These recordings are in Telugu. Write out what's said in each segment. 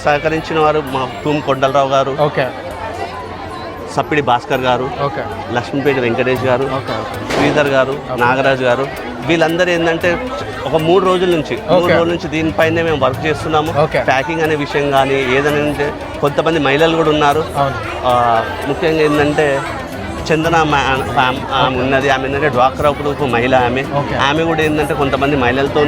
సహకరించిన వారు మా తూము కొండలరావు గారు, ఓకే, సప్పిడి భాస్కర్ గారు, ఓకే, లక్ష్మీపేట వెంకటేష్ గారు, ఓకే, శ్రీధర్ గారు, నాగరాజు గారు, వీళ్ళందరూ ఏంటంటే ఒక 3 రోజుల నుంచి దీనిపైనే మేము వర్క్ చేస్తున్నాము. ప్యాకింగ్ అనే విషయం కానీ ఏదైనా అంటే కొంతమంది మహిళలు కూడా ఉన్నారు. ముఖ్యంగా ఏంటంటే చందన ఆమె ఉన్నది, ఆమె ఏంటంటే డ్వాక్రా గ్రూప్ మహిళ, ఆమె కూడా ఏంటంటే కొంతమంది మహిళలతో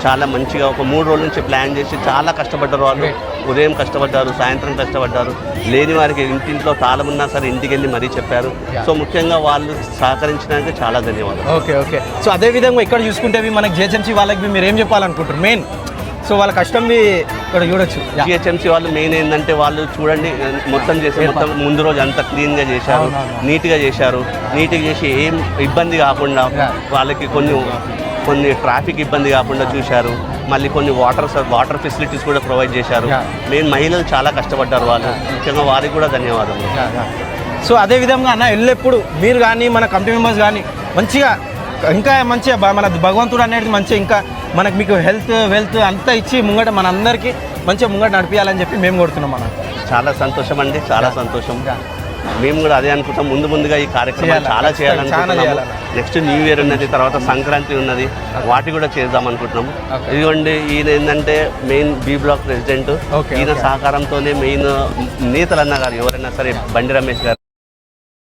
చాలా మంచిగా ఒక 3 రోజుల నుంచి ప్లాన్ చేసి చాలా కష్టపడ్డారు. వాళ్ళు ఉదయం కష్టపడ్డారు, సాయంత్రం కష్టపడ్డారు, లేని వారికి ఇంటింట్లో తాళం ఉన్నా సరే ఇంటికి వెళ్ళి మరీ చెప్పారు. సో ముఖ్యంగా వాళ్ళు సహకరించడానికి చాలా ధన్యవాదాలు. Okay, okay. సో అదేవిధంగా ఇక్కడ చూసుకుంటే మనకి జిహెచ్ఎంసీ వాళ్ళకి మీరు ఏం చెప్పాలనుకుంటారు మెయిన్? సో వాళ్ళ కష్టం ఇక్కడ చూడొచ్చు. జిహెచ్ఎంసీ వాళ్ళు మెయిన్ ఏంటంటే వాళ్ళు చూడండి మొత్తం ముందు రోజు అంతా క్లీన్గా చేశారు, నీట్గా చేసి ఏం ఇబ్బంది కాకుండా వాళ్ళకి కొన్ని ట్రాఫిక్ ఇబ్బంది కాకుండా చూశారు. మళ్ళీ కొన్ని వాటర్ ఫెసిలిటీస్ కూడా ప్రొవైడ్ చేశారు. మెయిన్ మహిళలు చాలా కష్టపడ్డారు. వాళ్ళు ముఖ్యంగా వారికి కూడా ధన్యవాదాలు. సో అదేవిధంగా అన్న ఎల్లప్పుడు మీరు కానీ మన కమిటీ మెంబర్స్ కానీ మంచిగా ఇంకా మంచిగా మన భగవంతుడు అనేది మంచిగా ఇంకా మనకు మీకు వెల్త్ అంతా ఇచ్చి ముంగట మన అందరికీ మంచిగా ముంగట నడిపించాలని చెప్పి మేము కొడుతున్నాం. అన్న చాలా సంతోషం అండి, చాలా సంతోషం. మేము కూడా అదే అనుకుంటాం, ముందుగా ఈ కార్యక్రమం చాలా చేయాలనుకుంటున్నాము. నెక్స్ట్ న్యూ ఇయర్ ఉన్నది, తర్వాత సంక్రాంతి ఉన్నది, వాటి కూడా చేద్దాం అనుకుంటున్నాము. ఇదిగోండి ఈయన ఏంటంటే మెయిన్ బి బ్లాక్ ప్రెసిడెంట్. ఈయన సహకారంతోనే మెయిన్ నేతలు అన్న గారు ఎవరైనా సరే బండి రమేష్ గారు